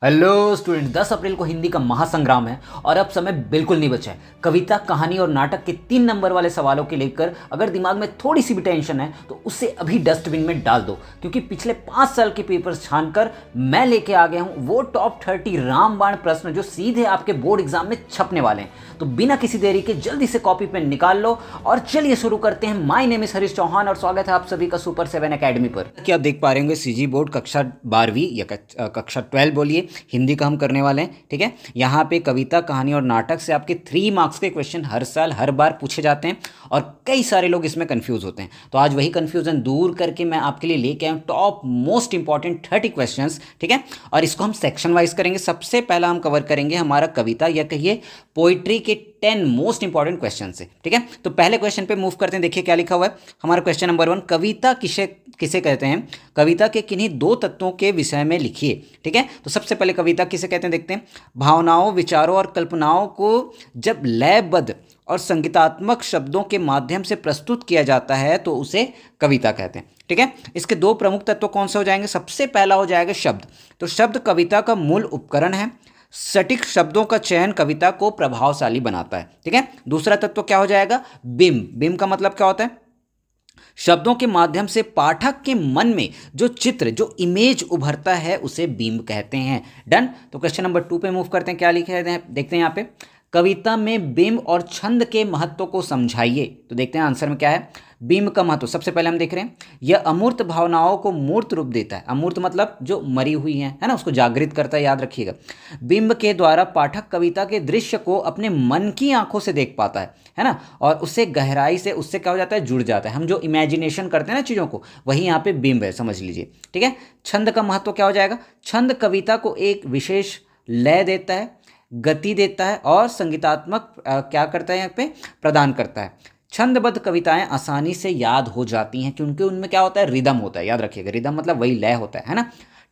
Hello student, 10 अप्रैल को हिंदी का महासंग्राम है और अब समय बिल्कुल नहीं बचा है। कविता, कहानी और नाटक के 3 नंबर वाले सवालों के लेकर अगर दिमाग में थोड़ी सी भी टेंशन है तो उसे अभी डस्टबिन में डाल दो, क्योंकि पिछले 5 साल के पेपर्स छानकर मैं लेके आ गया हूँ वो टॉप 30 रामबाण प्रश्न जो सीधे आपके बोर्ड एग्जाम में छपने वाले हैं। तो बिना किसी देरी के जल्दी से कॉपी पेन निकाल लो और चलिए शुरू करते हैं। My name is Harish Chauhan और स्वागत है आप सभी का सुपर 7 अकेडमी पर। क्या आप देख पा रहे होंगे, सीजी बोर्ड कक्षा 12वीं या कक्षा 12 बोलिए, हिंदी का हम करने वाले हैं। ठीक है, यहाँ पे कविता, कहानी और नाटक से आपके 3 मार्क्स के क्वेश्चन हर साल हर बार पूछे जाते हैं और कई सारे लोग इसमें कंफ्यूज होते हैं। तो आज वही कंफ्यूजन दूर करके मैं आपके लिए लेके आया हूँ टॉप मोस्ट इंपॉर्टेंट 30 क्वेश्चंस। ठीक है, और इसको हम सेक्शन वाइज करेंगे। सबसे पहला हम कवर करेंगे हमारा कविता या कहिए पोइट्री के 10 मोस्ट इंपॉर्टेंट क्वेश्चन से। ठीक है, तो पहले क्वेश्चन पे मूव करते हैं। देखिए क्या लिखा हुआ है हमारा क्वेश्चन नंबर 1, कविता किसे किसे कहते हैं? कविता के किन्हीं 2 तत्वों के विषय में लिखिए। ठीक है, तो सबसे पहले कविता किसे कहते हैं देखते हैं। भावनाओं, विचारों और कल्पनाओं को जब लयबद्ध और संगीतात्मक शब्दों के माध्यम से प्रस्तुत किया जाता है तो उसे कविता कहते हैं। ठीक है, इसके 2 प्रमुख तत्व कौन से हो जाएंगे? सबसे पहला हो जाएगा शब्द। तो शब्द कविता का मूल उपकरण है। सटीक शब्दों का चयन कविता को प्रभावशाली बनाता है। ठीक है, दूसरा तत्व क्या हो जाएगा? बिंब। बिंब का मतलब क्या होता है? शब्दों के माध्यम से पाठक के मन में जो चित्र, जो इमेज उभरता है उसे बिंब कहते हैं। डन। तो क्वेश्चन नंबर 2 पे मूव करते हैं। क्या लिखे हैं देखते हैं यहाँ पे। कविता में बिंब और छंद के महत्व को समझाइए। तो देखते हैं आंसर में क्या है। बिंब का महत्व सबसे पहले हम देख रहे हैं, यह अमूर्त भावनाओं को मूर्त रूप देता है। अमूर्त मतलब जो मरी हुई है ना, उसको जागृत करता है, याद रखिएगा। बिंब के द्वारा पाठक कविता के दृश्य को अपने मन की आंखों से देख पाता है ना, और उससे गहराई से उससे क्या हो जाता है, जुड़ जाता है। हम जो इमेजिनेशन करते हैं ना चीज़ों को, वही यहाँ पे बिंब है, समझ लीजिए। ठीक है, छंद का महत्व क्या हो जाएगा? छंद कविता को एक विशेष लय देता है, गति देता है और संगीतात्मक क्या करता है यहाँ पे, प्रदान करता है। छंदबद्ध कविताएं आसानी से याद हो जाती हैं क्योंकि उनमें क्या होता है, रिदम होता है। याद रखिएगा, रिदम मतलब वही लय होता है ना।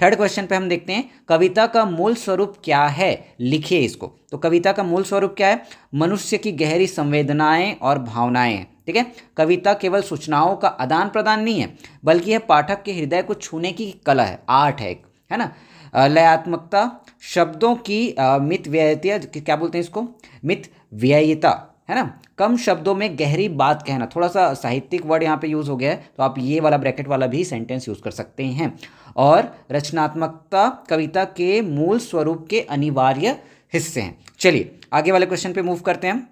थर्ड क्वेश्चन पे हम देखते हैं, कविता का मूल स्वरूप क्या है? लिखिए इसको। तो कविता का मूल स्वरूप क्या है? मनुष्य की गहरी संवेदनाएं और भावनाएं हैं। ठीक है, कविता केवल सूचनाओं का आदान प्रदान नहीं है, बल्कि यह पाठक के हृदय को छूने की कला है, आर्ट है ना। लयात्मकता, शब्दों की मित व्ययता, क्या बोलते हैं इसको, मित व्ययता, है ना। कम शब्दों में गहरी बात कहना, थोड़ा सा साहित्यिक वर्ड यहाँ पे यूज़ हो गया है, तो आप ये वाला ब्रैकेट वाला भी सेंटेंस यूज़ कर सकते हैं। और रचनात्मकता कविता के मूल स्वरूप के अनिवार्य हिस्से हैं। चलिए आगे वाले क्वेश्चन पे मूव करते हैं।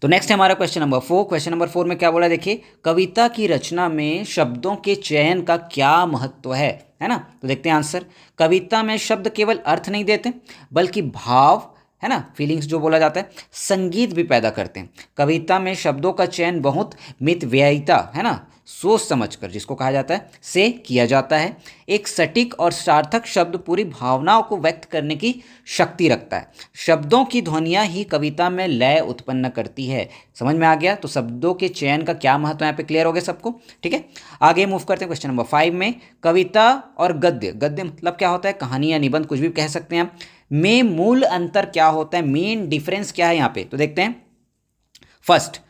तो नेक्स्ट है हमारा क्वेश्चन नंबर 4। क्वेश्चन नंबर 4 में क्या बोला देखिए, कविता की रचना में शब्दों के चयन का क्या महत्व है ना। तो देखते हैं आंसर। कविता में शब्द केवल अर्थ नहीं देते बल्कि भाव, है ना, फीलिंग्स जो बोला जाता है, संगीत भी पैदा करते हैं। कविता में शब्दों का चयन बहुत मितव्ययिता, है ना, सोच समझकर, जिसको कहा जाता है, से किया जाता है। एक सटीक और सार्थक शब्द पूरी भावनाओं को व्यक्त करने की शक्ति रखता है। शब्दों की ध्वनियाँ ही कविता में लय उत्पन्न करती है। समझ में आ गया? तो शब्दों के चयन का क्या महत्व है यहाँ पे क्लियर हो गया सबको। ठीक है, आगे मूव करते हैं क्वेश्चन नंबर 5 में। कविता और गद्य, गद्य मतलब क्या होता है, कहानी या निबंध, कुछ भी कह सकते हैं आप, में मूल अंतर क्या होता है, मेन डिफरेंस क्या है यहाँ पे। तो देखते हैं। फर्स्ट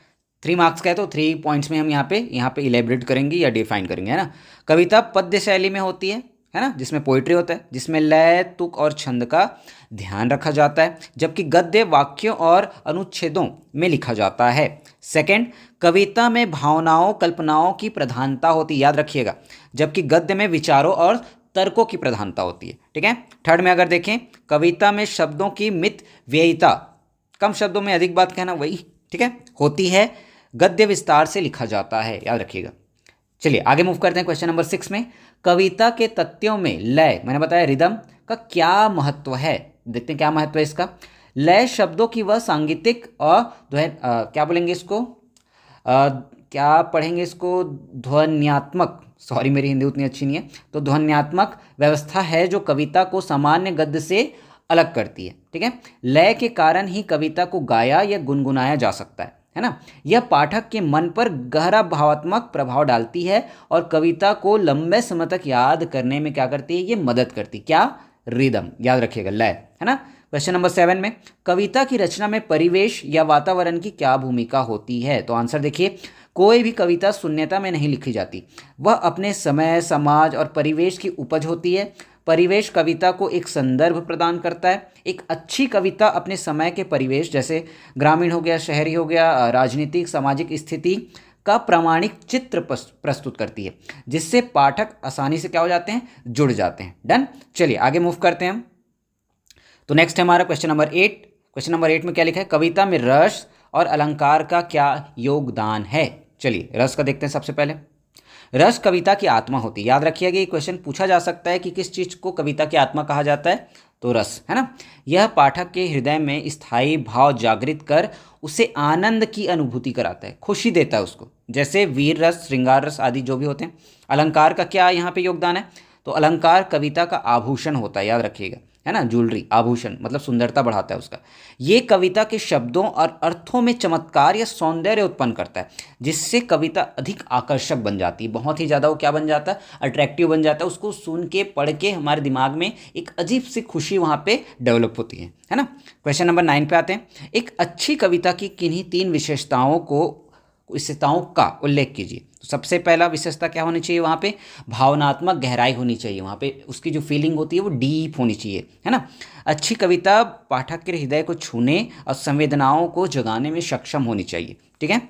3 मार्क्स का है तो 3 पॉइंट्स में हम यहाँ पे इलेबरेट करेंगे या डिफाइन करेंगे, है ना। कविता पद्य शैली में होती है ना, जिसमें पोइट्री होता है, जिसमें लय, तुक और छंद का ध्यान रखा जाता है, जबकि गद्य वाक्यों और अनुच्छेदों में लिखा जाता है। सेकंड, कविता में भावनाओं, कल्पनाओं की प्रधानता होती है, याद रखिएगा, जबकि गद्य में विचारों और तर्कों की प्रधानता होती है। ठीक है। थर्ड में अगर देखें, कविता में शब्दों की मित व्ययिता, कम शब्दों में अधिक बात कहना, वही ठीक है होती है। गद्य विस्तार से लिखा जाता है, याद रखिएगा। चलिए आगे मूव करते हैं क्वेश्चन नंबर 6 में। कविता के तथ्यों में लय, मैंने बताया रिदम का क्या महत्व है। देखते हैं क्या महत्व है इसका। लय शब्दों की वह सांगीतिक और क्या बोलेंगे इसको, क्या पढ़ेंगे इसको, ध्वन्यात्मक, सॉरी मेरी हिंदी उतनी अच्छी नहीं है, तो ध्वन्यात्मक व्यवस्था है जो कविता को सामान्य गद्य से अलग करती है। ठीक है, लय के कारण ही कविता को गाया या गुनगुनाया जा सकता है ना। यह पाठक के मन पर गहरा भावात्मक प्रभाव डालती है और कविता को लंबे समय तक याद करने में क्या करती है, ये मदद करती है। क्या? रिदम, याद रखिएगा, लय, है ना। क्वेश्चन नंबर 7 में, कविता की रचना में परिवेश या वातावरण की क्या भूमिका होती है। तो आंसर देखिए, कोई भी कविता शून्यता में नहीं लिखी जाती, वह अपने समय, समाज और परिवेश की उपज होती है। परिवेश कविता को एक संदर्भ प्रदान करता है। एक अच्छी कविता अपने समय के परिवेश जैसे ग्रामीण हो गया, शहरी हो गया, राजनीतिक सामाजिक स्थिति का प्रामाणिक चित्र प्रस्तुत करती है, जिससे पाठक आसानी से क्या हो जाते हैं, जुड़ जाते हैं। डन। चलिए आगे मूव करते हैं हम। तो नेक्स्ट है हमारा क्वेश्चन नंबर 8। क्वेश्चन नंबर 8 में क्या लिखा है, कविता में रस और अलंकार का क्या योगदान है। चलिए रस का देखते हैं। सबसे पहले रस कविता की आत्मा होती है। याद रखिएगा ये क्वेश्चन पूछा जा सकता है कि किस चीज़ को कविता की आत्मा कहा जाता है, तो रस, है ना। यह पाठक के हृदय में स्थायी भाव जागृत कर उसे आनंद की अनुभूति कराता है, खुशी देता है उसको, जैसे वीर रस, श्रृंगार रस आदि जो भी होते हैं। अलंकार का क्या यहाँ पे योगदान है, तो अलंकार कविता का आभूषण होता है, याद रखिएगा, है ना। ज्वेलरी, आभूषण मतलब सुंदरता बढ़ाता है उसका। ये कविता के शब्दों और अर्थों में चमत्कार या सौंदर्य उत्पन्न करता है, जिससे कविता अधिक आकर्षक बन जाती है। बहुत ही ज़्यादा वो क्या बन जाता है, अट्रैक्टिव बन जाता है। उसको सुन के, पढ़ के हमारे दिमाग में एक अजीब सी खुशी वहाँ पे डेवलप होती है ना। क्वेश्चन नंबर 9 पे आते हैं। एक अच्छी कविता की किन्हीं 3 विशेषताओं का उल्लेख कीजिए। तो सबसे पहला विशेषता क्या होनी चाहिए, वहाँ पे भावनात्मक गहराई होनी चाहिए। वहाँ पे उसकी जो फीलिंग होती है वो डीप होनी चाहिए, है ना। अच्छी कविता पाठक के हृदय को छूने और संवेदनाओं को जगाने में सक्षम होनी चाहिए, ठीक है।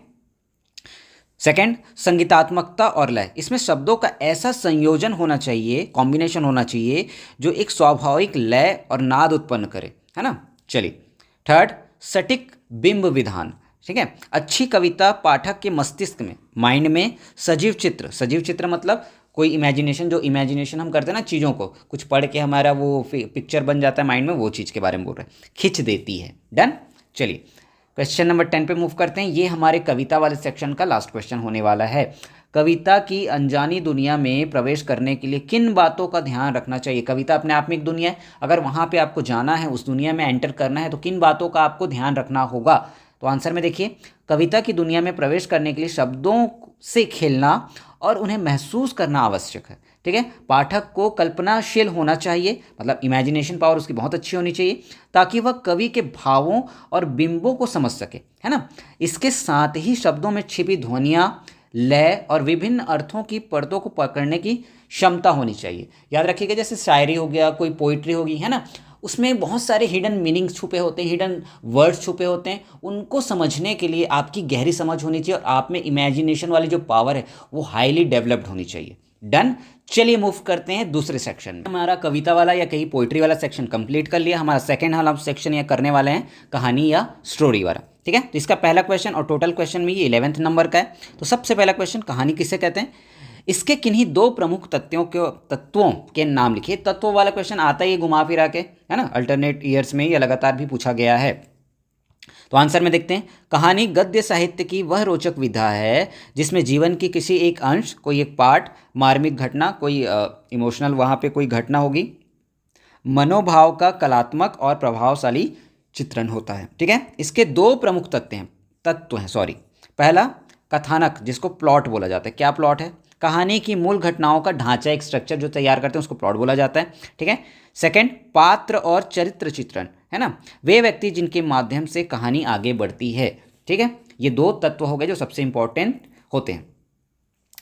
सेकंड, संगीतात्मकता और लय। इसमें शब्दों का ऐसा संयोजन होना चाहिए, कॉम्बिनेशन होना चाहिए, जो एक स्वाभाविक लय और नाद उत्पन्न करे, है ना। चलिए थर्ड, सटीक बिंब विधान, ठीक है। अच्छी कविता पाठक के मस्तिष्क में, माइंड में सजीव चित्र मतलब कोई इमेजिनेशन, जो इमेजिनेशन हम करते हैं ना चीज़ों को, कुछ पढ़ के हमारा वो पिक्चर बन जाता है माइंड में, वो चीज़ के बारे में बोल रहे हैं, खिंच देती है। डन। चलिए क्वेश्चन नंबर 10 पे मूव करते हैं। ये हमारे कविता वाले सेक्शन का लास्ट क्वेश्चन होने वाला है। कविता की अनजानी दुनिया में प्रवेश करने के लिए किन बातों का ध्यान रखना चाहिए। कविता अपने आप में एक दुनिया है, अगर वहाँ पे आपको जाना है, उस दुनिया में एंटर करना है, तो किन बातों का आपको ध्यान रखना होगा। तो आंसर में देखिए, कविता की दुनिया में प्रवेश करने के लिए शब्दों से खेलना और उन्हें महसूस करना आवश्यक है, ठीक है। पाठक को कल्पनाशील होना चाहिए, मतलब इमेजिनेशन पावर उसकी बहुत अच्छी होनी चाहिए, ताकि वह कवि के भावों और बिंबों को समझ सके, है ना। इसके साथ ही शब्दों में छिपी ध्वनियाँ, लय और विभिन्न अर्थों की परतों को पकड़ने की क्षमता होनी चाहिए। याद रखिएगा, जैसे शायरी हो गया, कोई पोइट्री होगी, है ना, उसमें बहुत सारे हिडन मीनिंग्स छुपे होते हैं, हिडन वर्ड्स छुपे होते हैं। उनको समझने के लिए आपकी गहरी समझ होनी चाहिए और आप में इमेजिनेशन वाली जो पावर है वो हाईली डेवलप्ड होनी चाहिए। डन। चलिए मूव करते हैं दूसरे सेक्शन में। हमारा कविता वाला या कहीं पोइट्री वाला सेक्शन कंप्लीट कर लिया। हमारा सेकंड वाला सेक्शन या करने वाले हैं कहानी या स्टोरी वाला, ठीक है। तो इसका पहला क्वेश्चन और टोटल क्वेश्चन में ये 11th नंबर का है। तो सबसे पहला क्वेश्चन, कहानी किसे कहते हैं, इसके किन्हीं 2 प्रमुख तत्वों के नाम लिखिए। तत्वों वाला क्वेश्चन आता ही घुमा फिरा के, है ना, अल्टरनेट ईयर्स में या लगातार भी पूछा गया है। तो आंसर में देखते हैं, कहानी गद्य साहित्य की वह रोचक विधा है जिसमें जीवन की किसी एक अंश, कोई एक पार्ट, मार्मिक घटना, कोई इमोशनल वहाँ पे कोई घटना होगी, मनोभाव का कलात्मक और प्रभावशाली चित्रण होता है, ठीक है। इसके 2 प्रमुख तत्व हैं। पहला कथानक, जिसको प्लॉट बोला जाता है। क्या प्लॉट है, कहानी की मूल घटनाओं का ढांचा, एक स्ट्रक्चर जो तैयार करते हैं उसको प्लॉट बोला जाता है, ठीक है। सेकंड, पात्र और चरित्र चित्रण, है ना, वे व्यक्ति जिनके माध्यम से कहानी आगे बढ़ती है, ठीक है। ये 2 तत्व हो गए जो सबसे इंपॉर्टेंट होते हैं।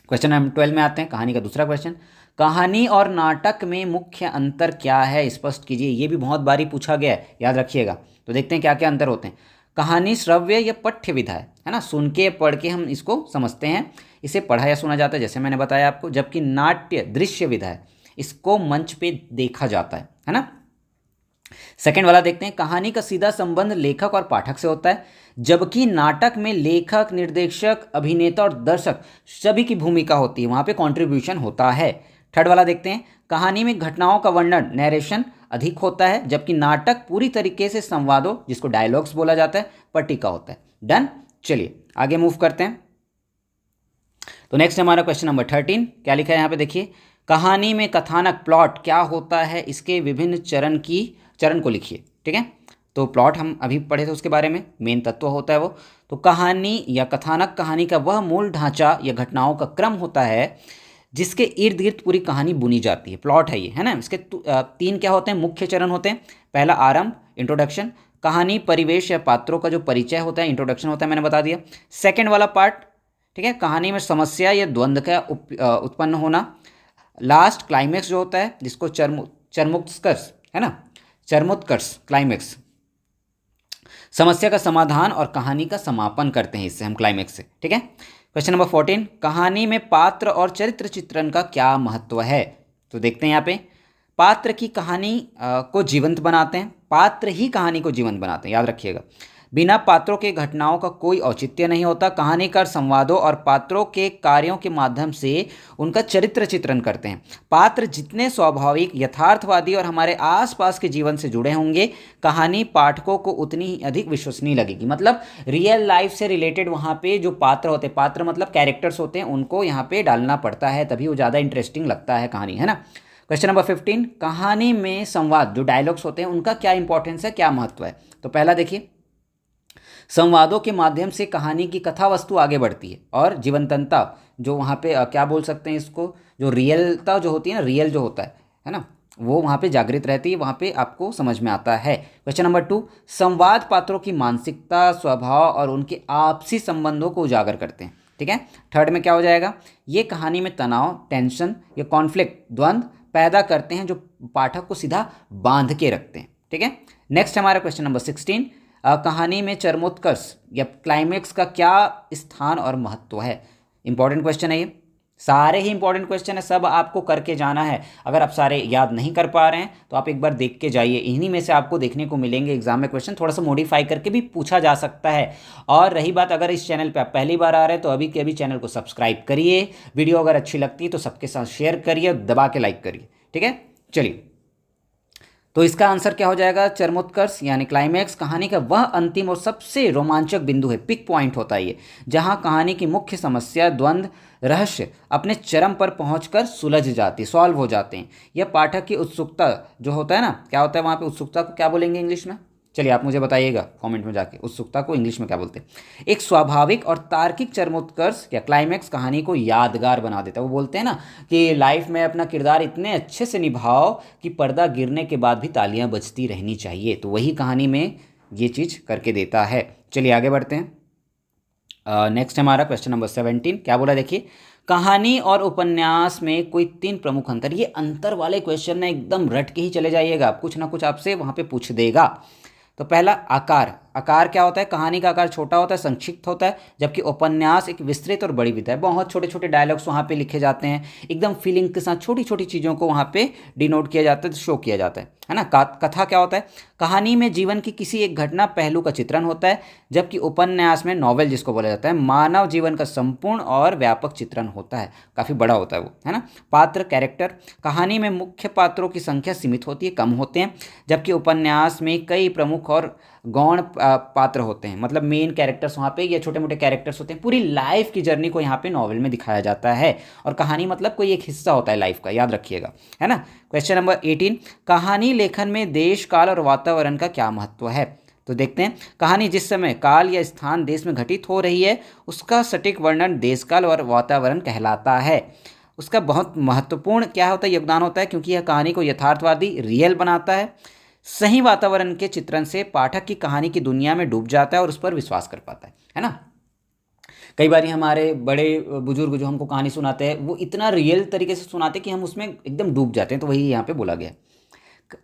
क्वेश्चन नंबर 12 में आते हैं, कहानी का दूसरा क्वेश्चन, कहानी और नाटक में मुख्य अंतर क्या है, स्पष्ट कीजिए। ये भी बहुत बारी पूछा गया है, याद रखिएगा। तो देखते हैं क्या क्या अंतर होते हैं। कहानी श्रव्य या पठ्य विधा है ना, सुन के पढ़ के हम इसको समझते हैं, इसे पढ़ा या सुना जाता है, जैसे मैंने बताया आपको। जबकि नाट्य दृश्य विधा है, इसको मंच पे देखा जाता है ना। सेकंड वाला देखते हैं, कहानी का सीधा संबंध लेखक और पाठक से होता है, जबकि नाटक में लेखक, निर्देशक, अभिनेता और दर्शक सभी की भूमिका होती है, वहाँ पे कंट्रीब्यूशन होता है। थर्ड वाला देखते हैं, कहानी में घटनाओं का वर्णन, नरेशन अधिक होता है, जबकि नाटक पूरी तरीके से संवादों, जिसको डायलॉग्स बोला जाता है, पर टिका होता है। डन। चलिए आगे मूव करते हैं। तो नेक्स्ट हमारा क्वेश्चन नंबर 13, क्या लिखा है यहाँ पे देखिए, कहानी में कथानक, प्लॉट क्या होता है, इसके विभिन्न चरण को लिखिए, ठीक है। तो प्लॉट हम अभी पढ़े थे, उसके बारे में मेन तत्व होता है वो। तो कहानी या कथानक, कहानी का वह मूल ढांचा या घटनाओं का क्रम होता है जिसके इर्द गिर्द पूरी कहानी बुनी जाती है, प्लॉट है ये, है ना। इसके 3 क्या होते हैं, मुख्य चरण होते हैं। पहला आरंभ, इंट्रोडक्शन, कहानी, परिवेश या पात्रों का जो परिचय होता है, इंट्रोडक्शन होता है, मैंने बता दिया। सेकंड वाला पार्ट, ठीक है, कहानी में समस्या या द्वंद्व का उत्पन्न होना। लास्ट क्लाइमेक्स जो होता है, जिसको चरमोत्कर्ष, है ना, चरमोत्कर्ष क्लाइमेक्स, समस्या का समाधान और कहानी का समापन करते हैं इससे हम क्लाइमेक्स से, ठीक है। क्वेश्चन नंबर 14, कहानी में पात्र और चरित्र चित्रण का क्या महत्व है। तो देखते हैं यहाँ पे, पात्र की कहानी को जीवंत बनाते हैं, पात्र ही कहानी को जीवंत बनाते हैं, याद रखिएगा। बिना पात्रों के घटनाओं का कोई औचित्य नहीं होता। कहानीकार संवादों और पात्रों के कार्यों के माध्यम से उनका चरित्र चित्रण करते हैं। पात्र जितने स्वाभाविक, यथार्थवादी और हमारे आसपास के जीवन से जुड़े होंगे, कहानी पाठकों को उतनी ही अधिक विश्वसनीय लगेगी। मतलब रियल लाइफ से रिलेटेड वहाँ पे जो पात्र होते हैं, पात्र मतलब कैरेक्टर्स होते हैं, उनको यहाँ पे डालना पड़ता है, तभी वो ज़्यादा इंटरेस्टिंग लगता है कहानी, है ना। क्वेश्चन नंबर 15, कहानी में संवाद जो डायलॉग्स होते हैं उनका क्या इंपॉर्टेंस है, क्या महत्व है। तो पहला देखिए, संवादों के माध्यम से कहानी की कथा वस्तु आगे बढ़ती है और जीवंतता जो वहाँ पे क्या बोल सकते हैं इसको, जो रियलता जो होती है ना, रियल जो होता है ना, वो वहाँ पे जागृत रहती है, वहाँ पे आपको समझ में आता है। क्वेश्चन नंबर 2, संवाद पात्रों की मानसिकता, स्वभाव और उनके आपसी संबंधों को उजागर करते हैं, ठीक है। थर्ड में क्या हो जाएगा, ये कहानी में तनाव, टेंशन या कॉन्फ्लिक्ट, द्वंद्व पैदा करते हैं जो पाठक को सीधा बांध के रखते हैं, ठीक है। नेक्स्ट हमारा क्वेश्चन नंबर 16, कहानी में चरमोत्कर्ष या क्लाइमेक्स का क्या स्थान और महत्व है। इंपॉर्टेंट क्वेश्चन है ये, सारे ही इंपॉर्टेंट क्वेश्चन है, सब आपको करके जाना है। अगर आप सारे याद नहीं कर पा रहे हैं तो आप एक बार देख के जाइए, इन्हीं में से आपको देखने को मिलेंगे एग्जाम में क्वेश्चन, थोड़ा सा मॉडिफाई करके भी पूछा जा सकता है। और रही बात, अगर इस चैनल पे आप पहली बार आ रहे हैं तो अभी के अभी चैनल को सब्सक्राइब करिए, वीडियो अगर अच्छी लगती है तो सबके साथ शेयर करिए, दबा के लाइक करिए, ठीक है। चलिए, तो इसका आंसर क्या हो जाएगा, चरमोत्कर्ष यानी क्लाइमैक्स कहानी का वह अंतिम और सबसे रोमांचक बिंदु है, पिक पॉइंट होता है ये, जहां कहानी की मुख्य समस्या, द्वंद्व, रहस्य अपने चरम पर पहुंचकर सुलझ जाती, सॉल्व हो जाते हैं। यह पाठक की उत्सुकता जो होता है ना, क्या होता है वहाँ पे उत्सुकता को क्या बोलेंगे इंग्लिश में, चलिए आप मुझे बताइएगा कमेंट में जाके, उत्सुकता को इंग्लिश में क्या बोलते हैं। एक स्वाभाविक और तार्किक चरमोत्कर्ष या क्लाइमैक्स कहानी को यादगार बना देता है। वो बोलते हैं ना कि लाइफ में अपना किरदार इतने अच्छे से निभाओ कि पर्दा गिरने के बाद भी तालियां बजती रहनी चाहिए, तो वही कहानी में ये चीज़ करके देता है। चलिए आगे बढ़ते हैं। नेक्स्ट हमारा क्वेश्चन नंबर 17, क्या बोला देखिए, कहानी और उपन्यास में कोई 3 प्रमुख अंतर। ये अंतर वाले क्वेश्चन ने एकदम रट के ही चले जाइएगा, कुछ ना कुछ आपसे वहाँ पे पूछ देगा। तो पहला, आकार। आकार क्या होता है, कहानी का आकार छोटा होता है, संक्षिप्त होता है, जबकि उपन्यास एक विस्तृत और बड़ी विधा है। बहुत छोटे छोटे डायलॉग्स वहाँ पे लिखे जाते हैं, एकदम फीलिंग के साथ छोटी छोटी चीज़ों को वहाँ पे डिनोट किया जाता है, शो किया जाता है ना। कथा क्या होता है, कहानी में जीवन की किसी एक घटना पहलू का चित्रण होता है, जबकि उपन्यास में, नॉवेल जिसको बोला जाता है, मानव जीवन का संपूर्ण और व्यापक चित्रण होता है, काफ़ी बड़ा होता है वो, है ना। पात्र, कैरेक्टर, कहानी में मुख्य पात्रों की संख्या सीमित होती है, कम होते हैं, जबकि उपन्यास में कई प्रमुख और गौण पात्र होते हैं, मतलब मेन कैरेक्टर्स वहाँ पे या छोटे मोटे कैरेक्टर्स होते हैं। पूरी लाइफ की जर्नी को यहाँ पे नॉवेल में दिखाया जाता है, और कहानी मतलब कोई एक हिस्सा होता है लाइफ का, याद रखिएगा, है ना। क्वेश्चन नंबर 18, कहानी लेखन में देश, काल और वातावरण का क्या महत्व है। तो देखते हैं, कहानी जिस समय, काल या स्थान, देश में घटित हो रही है, उसका सटीक वर्णन देश, काल और वातावरण कहलाता है। उसका बहुत महत्वपूर्ण क्या होता है, योगदान होता है, क्योंकि यह कहानी को यथार्थवादी, रियल बनाता है। सही वातावरण के चित्रण से पाठक की कहानी की दुनिया में डूब जाता है और उस पर विश्वास कर पाता है ना। कई बार हमारे बड़े बुजुर्ग जो हमको कहानी सुनाते हैं वो इतना रियल तरीके से सुनाते हैं कि हम उसमें एकदम डूब जाते हैं, तो वही यहाँ पे बोला गया।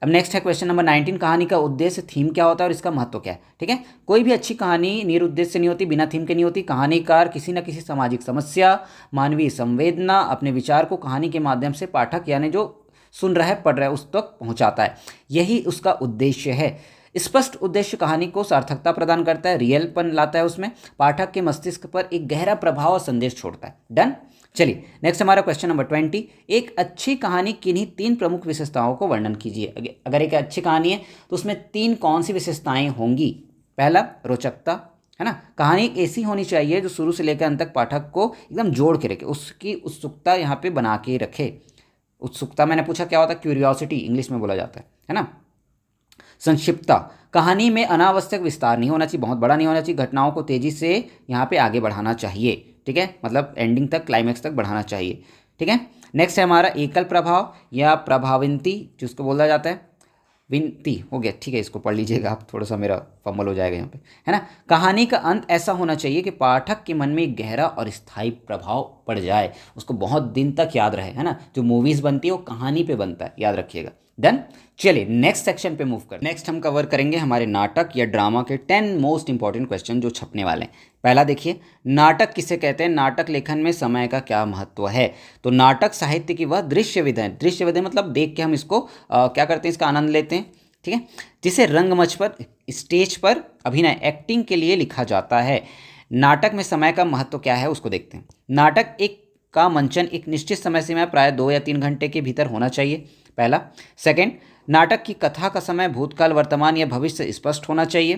अब नेक्स्ट है क्वेश्चन नंबर 19, कहानी का उद्देश्य, थीम क्या होता है और इसका महत्व क्या है, ठीक है। कोई भी अच्छी कहानी निरुद्देश्य से नहीं होती, बिना थीम के नहीं होती। कहानीकार किसी न किसी सामाजिक समस्या, मानवीय संवेदना, अपने विचार को कहानी के माध्यम से पाठक यानी जो सुन रहा है, पढ़ रहा है, उस तक पहुंचाता है, यही उसका उद्देश्य है। स्पष्ट उद्देश्य कहानी को सार्थकता प्रदान करता है, रियलपन लाता है, उसमें पाठक के मस्तिष्क पर एक गहरा प्रभाव और संदेश छोड़ता है। डन। चलिए नेक्स्ट हमारा क्वेश्चन नंबर 20, एक अच्छी कहानी किन्हीं 3 प्रमुख विशेषताओं को वर्णन कीजिए। अगर एक अच्छी कहानी है तो उसमें 3 कौन सी विशेषताएं होंगी। पहला, रोचकता, है ना। कहानी ऐसी होनी चाहिए जो शुरू से लेकर अंत तक पाठक को एकदम जोड़ के रखे, उसकी उत्सुकता यहाँ पे बना के रखे। उत्सुकता मैंने पूछा क्या होता है, क्यूरियोसिटी इंग्लिश में बोला जाता है ना। संक्षिप्तता, कहानी में अनावश्यक विस्तार नहीं होना चाहिए, बहुत बड़ा नहीं होना चाहिए, घटनाओं को तेजी से यहाँ पे आगे बढ़ाना चाहिए, ठीक है, मतलब एंडिंग तक, क्लाइमैक्स तक बढ़ाना चाहिए, ठीक है। नेक्स्ट है हमारा एकल प्रभाव या प्रभाविंती, जिसको बोला जाता है, विनती हो गया, ठीक है, इसको पढ़ लीजिएगा आप, थोड़ा सा मेरा फंबल हो जाएगा यहाँ पे, है ना। कहानी का अंत ऐसा होना चाहिए कि पाठक के मन में एक गहरा और स्थायी प्रभाव पड़ जाए, उसको बहुत दिन तक याद रहे, है ना। जो मूवीज़ बनती है वो कहानी पे बनता है, याद रखिएगा। डन। चलिए नेक्स्ट सेक्शन पे मूव कर। नेक्स्ट हम कवर करेंगे हमारे नाटक या ड्रामा के 10 मोस्ट इंपॉर्टेंट क्वेश्चन जो छपने वाले हैं। पहला देखिए, नाटक किसे कहते हैं, नाटक लेखन में समय का क्या महत्व है। तो नाटक साहित्य की वह दृश्य विधा है, दृश्य विधा मतलब देख के हम इसको क्या करते हैं, इसका आनंद लेते हैं, ठीक है, जिसे रंगमंच पर, स्टेज पर अभिनय, एक्टिंग के लिए लिखा जाता है। नाटक में समय का महत्व क्या है उसको देखते हैं। नाटक का मंचन एक निश्चित समय सीमा प्राय 2 या 3 घंटे के भीतर होना चाहिए, पहला। सेकंड, नाटक की कथा का समय भूतकाल, वर्तमान या भविष्य स्पष्ट होना चाहिए।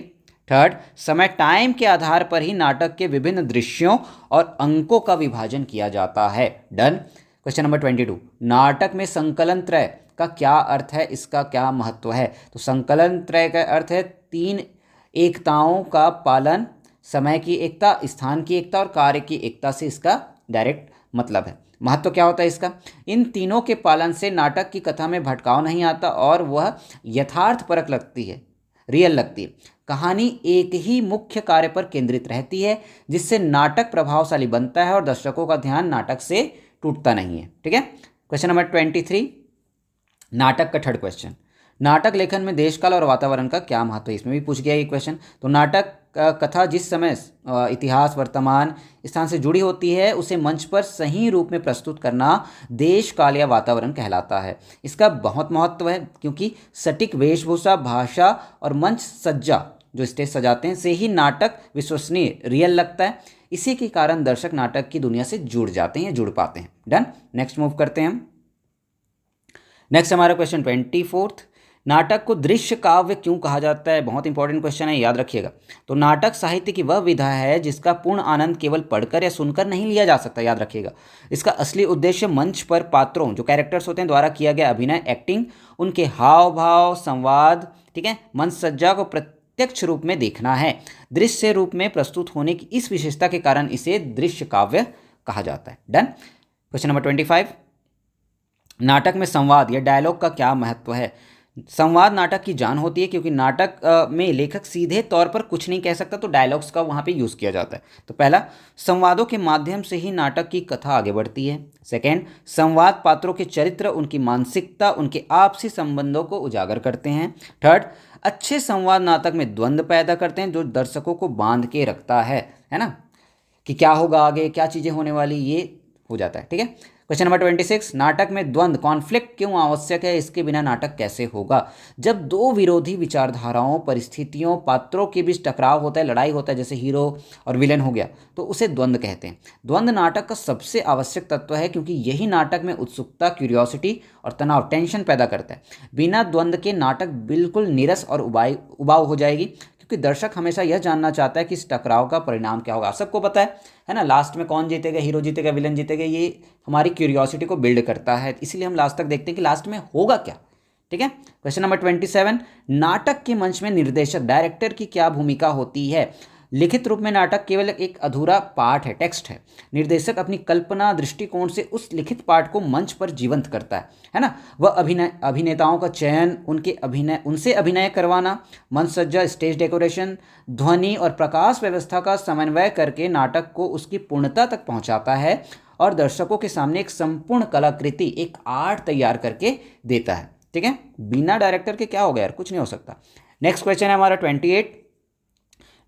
थर्ड, समय टाइम के आधार पर ही नाटक के विभिन्न दृश्यों और अंकों का विभाजन किया जाता है। डन। क्वेश्चन नंबर 22, नाटक में संकलन त्रय का क्या अर्थ है, इसका क्या महत्व है। तो संकलन त्रय का अर्थ है 3 एकताओं का पालन, समय की एकता, स्थान की एकता और कार्य की एकता से इसका डायरेक्ट मतलब है। महत्व क्या होता है इसका, इन तीनों के पालन से नाटक की कथा में भटकाव नहीं आता और वह यथार्थपरक लगती है, रियल लगती है। कहानी एक ही मुख्य कार्य पर केंद्रित रहती है, जिससे नाटक प्रभावशाली बनता है और दर्शकों का ध्यान नाटक से टूटता नहीं है, ठीक है। क्वेश्चन नंबर 23, नाटक का थर्ड क्वेश्चन, नाटक लेखन में देश काल और वातावरण का क्या महत्व है, इसमें भी पूछ गया ये क्वेश्चन। तो नाटक कथा जिस समय इतिहास, वर्तमान, स्थान से जुड़ी होती है उसे मंच पर सही रूप में प्रस्तुत करना देश काल या वातावरण कहलाता है। इसका बहुत महत्व है क्योंकि सटीक वेशभूषा, भाषा और मंच सज्जा, जो स्टेज सजाते हैं, से ही नाटक विश्वसनीय, रियल लगता है। इसी के कारण दर्शक नाटक की दुनिया से जुड़ जाते हैं, जुड़ पाते हैं। डन। नेक्स्ट मूव करते हैं हम। नेक्स्ट हमारा क्वेश्चन 24, नाटक को दृश्य काव्य क्यों कहा जाता है, बहुत इंपॉर्टेंट क्वेश्चन है, याद रखिएगा। तो नाटक साहित्य की वह विधा है जिसका पूर्ण आनंद केवल पढ़कर या सुनकर नहीं लिया जा सकता, याद रखिएगा। इसका असली उद्देश्य मंच पर पात्रों, जो कैरेक्टर्स होते हैं, द्वारा किया गया अभिनय, एक्टिंग, उनके हाव भाव, संवाद, ठीक है, मंच सज्जा को प्रत्यक्ष रूप में देखना है। दृश्य रूप में प्रस्तुत होने की इस विशेषता के कारण इसे दृश्य काव्य कहा जाता है। डन। क्वेश्चन नंबर 25, नाटक में संवाद या डायलॉग का क्या महत्व है। संवाद नाटक की जान होती है क्योंकि नाटक में लेखक सीधे तौर पर कुछ नहीं कह सकता, तो डायलॉग्स का वहाँ पे यूज़ किया जाता है। तो पहला, संवादों के माध्यम से ही नाटक की कथा आगे बढ़ती है। सेकंड, संवाद पात्रों के चरित्र, उनकी मानसिकता, उनके आपसी संबंधों को उजागर करते हैं। थर्ड, अच्छे संवाद नाटक में द्वंद्व पैदा करते हैं जो दर्शकों को बांध के रखता है ना, कि क्या होगा आगे, क्या चीज़ें होने वाली, ये हो जाता है, ठीक है। क्वेश्चन नंबर 26, नाटक में द्वंद्व, कॉन्फ्लिक्ट क्यों आवश्यक है, इसके बिना नाटक कैसे होगा। जब दो विरोधी विचारधाराओं, परिस्थितियों, पात्रों के बीच टकराव होता है, लड़ाई होता है, जैसे हीरो और विलेन हो गया, तो उसे द्वंद्व कहते हैं। द्वंद्व नाटक का सबसे आवश्यक तत्व है क्योंकि यही नाटक में उत्सुकता, क्यूरियोसिटी और तनाव, टेंशन पैदा करता है। बिना द्वंद्व के नाटक बिल्कुल नीरस और उबाऊ हो जाएगी, क्योंकि दर्शक हमेशा यह जानना चाहता है कि इस टकराव का परिणाम क्या होगा। सबको पता है ना, लास्ट में कौन जीतेगा, हीरो जीतेगा, विलन जीतेगा, ये हमारी क्यूरियोसिटी को बिल्ड करता है, इसीलिए हम लास्ट तक देखते हैं कि लास्ट में होगा क्या, ठीक है। क्वेश्चन नंबर 27, नाटक के मंच में निर्देशक, डायरेक्टर की क्या भूमिका होती है। लिखित रूप में नाटक केवल एक अधूरा पाठ है, टेक्स्ट है। निर्देशक अपनी कल्पना, दृष्टिकोण से उस लिखित पाठ को मंच पर जीवंत करता है ना। वह अभिनेताओं का चयन, उनसे अभिनय करवाना, मंच सज्जा, स्टेज डेकोरेशन, ध्वनि और प्रकाश व्यवस्था का समन्वय करके नाटक को उसकी पूर्णता तक पहुंचाता है और दर्शकों के सामने एक संपूर्ण कलाकृति, एक आर्ट तैयार करके देता है, ठीक है। बिना डायरेक्टर के क्या होगा यार, कुछ नहीं हो सकता। नेक्स्ट क्वेश्चन है हमारा 28,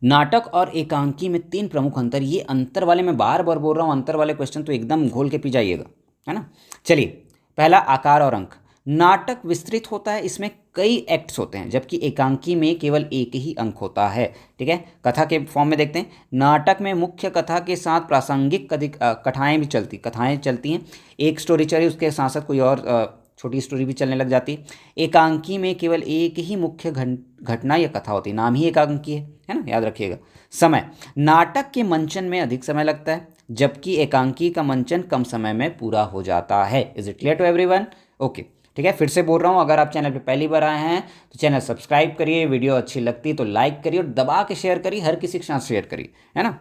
नाटक और एकांकी में 3 प्रमुख अंतर। ये अंतर वाले मैं बार बार बोल रहा हूँ, अंतर वाले क्वेश्चन तो एकदम घोल के पी जाइएगा, है ना। चलिए, पहला, आकार और अंक। नाटक विस्तृत होता है, इसमें कई एक्ट्स होते हैं, जबकि एकांकी में केवल एक ही अंक होता है, ठीक है। कथा के फॉर्म में देखते हैं, नाटक में मुख्य कथा के साथ प्रासंगिक कथाएँ चलती हैं। एक स्टोरी चली, उसके साथ साथ कोई और छोटी स्टोरी भी चलने लग जाती है। एकांकी में केवल एक ही मुख्य घटना या कथा होती है, नाम ही एकांकी है ना, याद रखिएगा। समय, नाटक के मंचन में अधिक समय लगता है, जबकि एकांकी का मंचन कम समय में पूरा हो जाता है। Is it clear to everyone? Okay, ठीक है। फिर से बोल रहा हूँ, अगर आप चैनल पे पहली बार आए हैं तो चैनल सब्सक्राइब करिए, वीडियो अच्छी लगती है तो लाइक करिए और दबा के शेयर करिए, हर किसी के साथ शेयर करिए, है ना।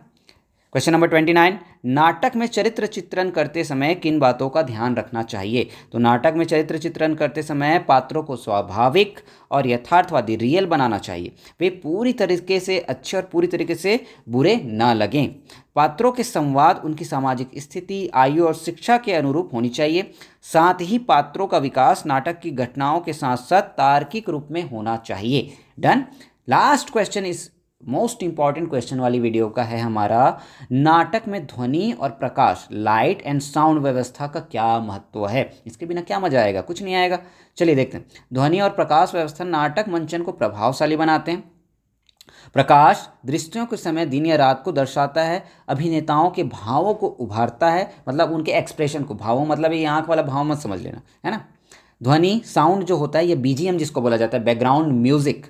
क्वेश्चन नंबर 29, नाटक में चरित्र चित्रण करते समय किन बातों का ध्यान रखना चाहिए? तो नाटक में चरित्र चित्रण करते समय पात्रों को स्वाभाविक और यथार्थवादी रियल बनाना चाहिए। वे पूरी तरीके से अच्छे और पूरी तरीके से बुरे ना लगें। पात्रों के संवाद उनकी सामाजिक स्थिति, आयु और शिक्षा के अनुरूप होनी चाहिए। साथ ही पात्रों का विकास नाटक की घटनाओं के साथ साथ तार्किक रूप में होना चाहिए। डन। लास्ट क्वेश्चन इस मोस्ट इंपॉर्टेंट क्वेश्चन वाली वीडियो का है हमारा, नाटक में ध्वनि और प्रकाश, लाइट एंड साउंड व्यवस्था का क्या महत्व है? इसके बिना क्या मजा आएगा? कुछ नहीं आएगा। चलिए देखते हैं। ध्वनि और प्रकाश व्यवस्था नाटक मंचन को प्रभावशाली बनाते हैं। प्रकाश दृश्यों के समय दिन या रात को दर्शाता है। अभिनेताओं के भावों को उभारता है, मतलब उनके एक्सप्रेशन को। भावों मतलब ये आंख वाला भाव मत समझ लेना, है ना। ध्वनि साउंड जो होता है, ये बीजीएम जिसको बोला जाता है, बैकग्राउंड म्यूजिक,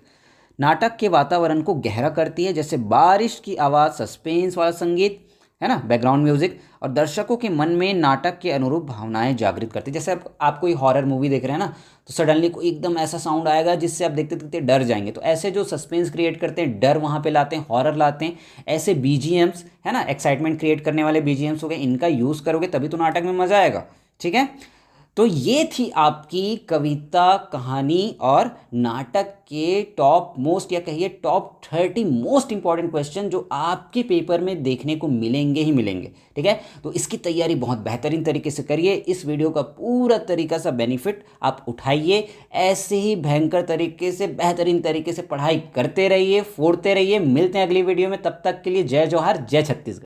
नाटक के वातावरण को गहरा करती है, जैसे बारिश की आवाज़, सस्पेंस वाला संगीत, है ना, बैकग्राउंड म्यूजिक, और दर्शकों के मन में नाटक के अनुरूप भावनाएं जागृत करती है। जैसे आप कोई हॉरर मूवी देख रहे हैं ना, तो सडनली कोई एकदम ऐसा साउंड आएगा जिससे आप देखते देखते डर जाएंगे। तो ऐसे जो सस्पेंस क्रिएट करते हैं, डर वहाँ पे लाते हैं, हॉरर लाते हैं, ऐसे बीजीएम्स, है ना, एक्साइटमेंट क्रिएट करने वाले बीजीएम्स हो गए, इनका यूज़ करोगे तभी तो नाटक में मज़ा आएगा। ठीक है, तो ये थी आपकी कविता, कहानी और नाटक के टॉप मोस्ट, या कहिए टॉप 30 मोस्ट इंपॉर्टेंट क्वेश्चन जो आपके पेपर में देखने को मिलेंगे ही मिलेंगे। ठीक है, तो इसकी तैयारी बहुत बेहतरीन तरीके से करिए। इस वीडियो का पूरा तरीका सा बेनिफिट आप उठाइए। ऐसे ही भयंकर तरीके से, बेहतरीन तरीके से पढ़ाई करते रहिए, फोड़ते रहिए। मिलते हैं अगली वीडियो में, तब तक के लिए जय जवाहर, जय छत्तीसगढ़।